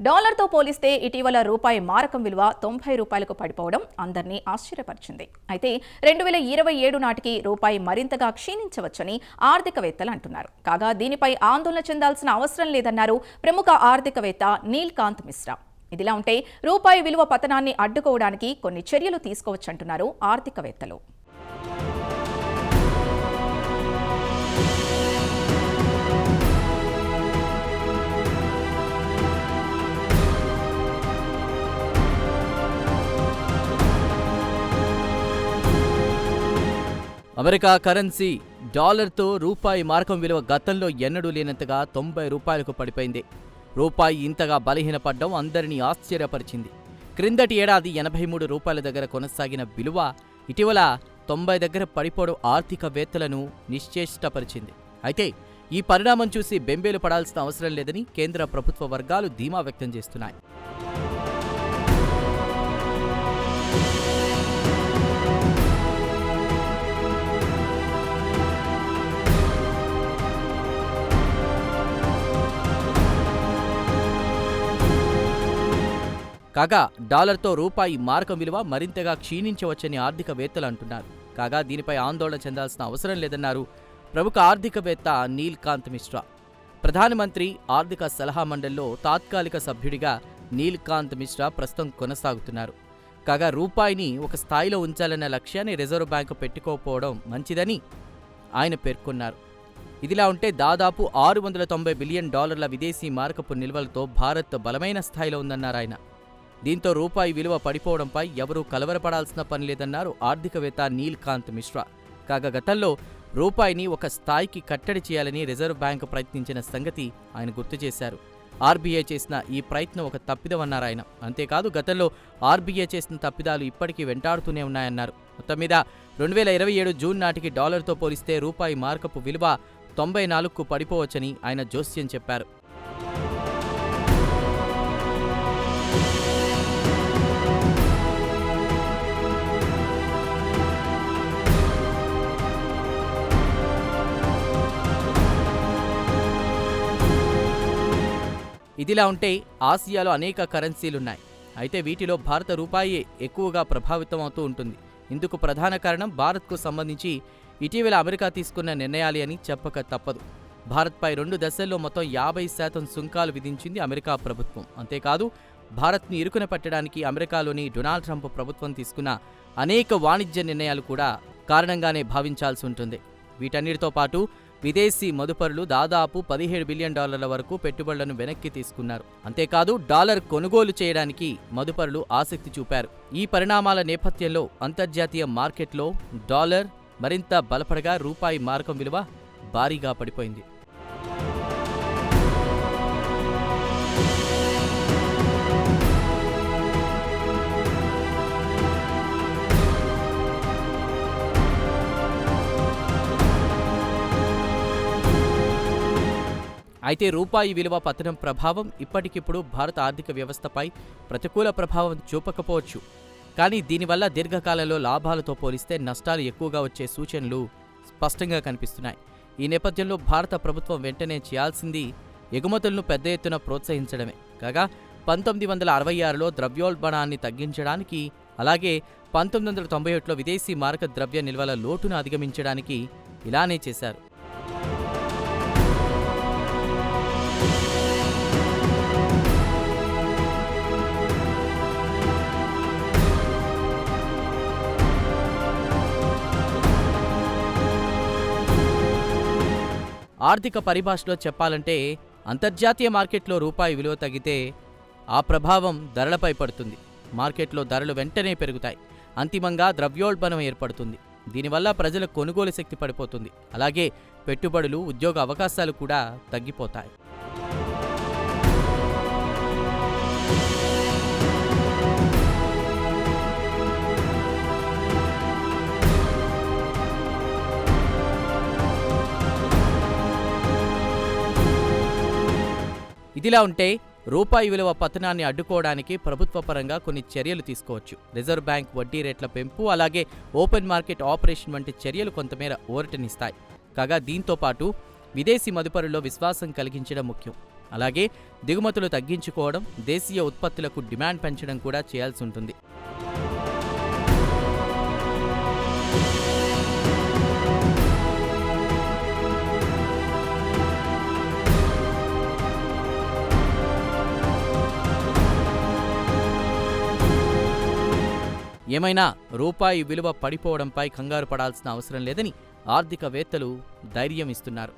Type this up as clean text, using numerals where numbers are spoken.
డాలర్తో పోలిస్తే ఇటీవల రూపాయి మారకం విలువ 90 రూపాయలకు పడిపోవడం అందరినీ ఆశ్చర్యపరిచింది. అయితే 2027 నాటికి రూపాయి మరింతగా క్షీణించవచ్చని ఆర్థికవేత్తలు అంటున్నారు. కాగా దీనిపై ఆందోళన చెందాల్సిన అవసరం లేదన్నారు ప్రముఖ ఆర్థికవేత్త నీల్కాంత్ మిశ్రా. ఇదిలా ఉంటే రూపాయి విలువ పతనాన్ని అడ్డుకోవడానికి కొన్ని చర్యలు తీసుకోవచ్చంటున్నారు ఆర్థికవేత్తలు. అమెరికా కరెన్సీ డాలర్తో రూపాయి మారకం విలువ గతంలో ఎన్నడూ లేనంతగా 90 రూపాయలకు పడిపోయింది. రూపాయి ఇంతగా బలహీనపడ్డం అందరినీ ఆశ్చర్యపరిచింది. క్రిందటి ఏడాది 83 రూపాయల దగ్గర కొనసాగిన విలువ ఇటీవల 90 దగ్గర పడిపోవడం ఆర్థికవేత్తలను నిశ్చేష్టపరిచింది. అయితే ఈ పరిణామం చూసి బెంబేలు పడాల్సిన అవసరం లేదని కేంద్ర ప్రభుత్వ వర్గాలు ధీమా వ్యక్తం చేస్తున్నాయి. కాగా డాలర్తో రూపాయి మారకం విలువ మరింతగా క్షీణించవచ్చని ఆర్థికవేత్తలు అంటున్నారు. కాగా దీనిపై ఆందోళన చెందాల్సిన అవసరం లేదన్నారు ప్రముఖ ఆర్థికవేత్త నీల్కాంత్ మిశ్రా. ప్రధానమంత్రి ఆర్థిక సలహా మండలిలో తాత్కాలిక సభ్యుడిగా నీల్కాంత్ మిశ్రా ప్రస్తుతం కొనసాగుతున్నారు. కాగా రూపాయిని ఒక స్థాయిలో ఉంచాలన్న లక్ష్యాన్ని రిజర్వ్ బ్యాంకు పెట్టుకోకపోవడం మంచిదని ఆయన పేర్కొన్నారు. ఇదిలా ఉంటే దాదాపు $690 బిలియన్ విదేశీ మారకపు నిల్వలతో భారత్ బలమైన స్థాయిలో ఉందన్నారు ఆయన. దీంతో రూపాయి విలువ పడిపోవడంపై ఎవరూ కలవరపడాల్సిన పని లేదన్నారు ఆర్థికవేత్త నీల్కాంత్ మిశ్రా. కాగా గతంలో రూపాయిని ఒక స్థాయికి కట్టడి చేయాలని రిజర్వ్ బ్యాంకు ప్రయత్నించిన సంగతి ఆయన గుర్తు చేశారు. ఆర్బీఐ చేసిన ఈ ప్రయత్నం ఒక తప్పిదమన్నారు ఆయన. అంతేకాదు గతంలో ఆర్బీఐ చేసిన తప్పిదాలు ఇప్పటికీ వెంటాడుతూనే ఉన్నాయన్నారు. మొత్తం మీద 2027 జూన్ నాటికి డాలర్తో పోలిస్తే రూపాయి మార్కపు విలువ 94కు పడిపోవచ్చని ఆయన జోస్యం చెప్పారు. ఇదిలా ఉంటే ఆసియాలో అనేక కరెన్సీలున్నాయి. అయితే వీటిలో భారత రూపాయి ఎక్కువగా ప్రభావితం అవుతూ ఉంటుంది. ఇందుకు ప్రధాన కారణం భారత్కు సంబంధించి ఇటీవల అమెరికా తీసుకున్న నిర్ణయాలే అని చెప్పక తప్పదు. భారత్పై 2 దశల్లో మొత్తం 50% సుంకాలు విధించింది అమెరికా ప్రభుత్వం. అంతేకాదు భారత్ను ఇరుకున పెట్టడానికి అమెరికాలోని డొనాల్డ్ ట్రంప్ ప్రభుత్వం తీసుకున్న అనేక వాణిజ్య నిర్ణయాలు కూడా కారణంగానే భావించాల్సి ఉంటుంది. వీటన్నిటితో పాటు విదేశీ మదుపరులు దాదాపు $17 బిలియన్ వరకు పెట్టుబడులను వెనక్కి తీసుకున్నారు. అంతేకాదు డాలర్ కొనుగోలు చేయడానికి మదుపరులు ఆసక్తి చూపారు. ఈ పరిణామాల నేపథ్యంలో అంతర్జాతీయ మార్కెట్లో డాలర్ మరింత బలపడగా రూపాయి మారకం విలువ భారీగా పడిపోయింది. అయితే రూపాయి విలువ పతనం ప్రభావం ఇప్పటికిప్పుడు భారత ఆర్థిక వ్యవస్థపై ప్రతికూల ప్రభావం చూపకపోవచ్చు. కానీ దీనివల్ల దీర్ఘకాలంలో లాభాలతో పోలిస్తే నష్టాలు ఎక్కువగా వచ్చే సూచనలు స్పష్టంగా కనిపిస్తున్నాయి. ఈ నేపథ్యంలో భారత ప్రభుత్వం వెంటనే చేయాల్సింది ఎగుమతులను పెద్ద ఎత్తున ప్రోత్సహించడమే. కాగా 1966లో ద్రవ్యోల్బణాన్ని తగ్గించడానికి, అలాగే 1991లో విదేశీ మారక ద్రవ్య నిల్వల లోటును అధిగమించడానికి ఇలానే చేశారు. ఆర్థిక పరిభాషలో చెప్పాలంటే అంతర్జాతీయ మార్కెట్లో రూపాయి విలువ తగ్గితే ఆ ప్రభావం ధరలపై పడుతుంది. మార్కెట్లో ధరలు వెంటనే పెరుగుతాయి. అంతిమంగా ద్రవ్యోల్బణం ఏర్పడుతుంది. దీనివల్ల ప్రజల కొనుగోలు శక్తి పడిపోతుంది. అలాగే పెట్టుబడులు, ఉద్యోగ అవకాశాలు కూడా తగ్గిపోతాయి. ఇదిలా ఉంటే రూపాయి విలువ పతనాన్ని అడ్డుకోవడానికి ప్రభుత్వ పరంగా కొన్ని చర్యలు తీసుకోవచ్చు. రిజర్వ్ బ్యాంక్ వడ్డీ రేట్ల పెంపు, అలాగే ఓపెన్ మార్కెట్ ఆపరేషన్ వంటి చర్యలు కొంతమేర ఊరటనిస్తాయి. కాగా దీంతో పాటు విదేశీ మదుపరుల్లో విశ్వాసం కలిగించడం ముఖ్యం. అలాగే దిగుమతులు తగ్గించుకోవడం, దేశీయ ఉత్పత్తులకు డిమాండ్ పెంచడం కూడా చేయాల్సి ఉంటుంది. ఏమైనా రూపాయి విలువ పడిపోవడంపై కంగారు పడాల్సిన అవసరం లేదని ఆర్థికవేత్తలు ధైర్యం ఇస్తున్నారు.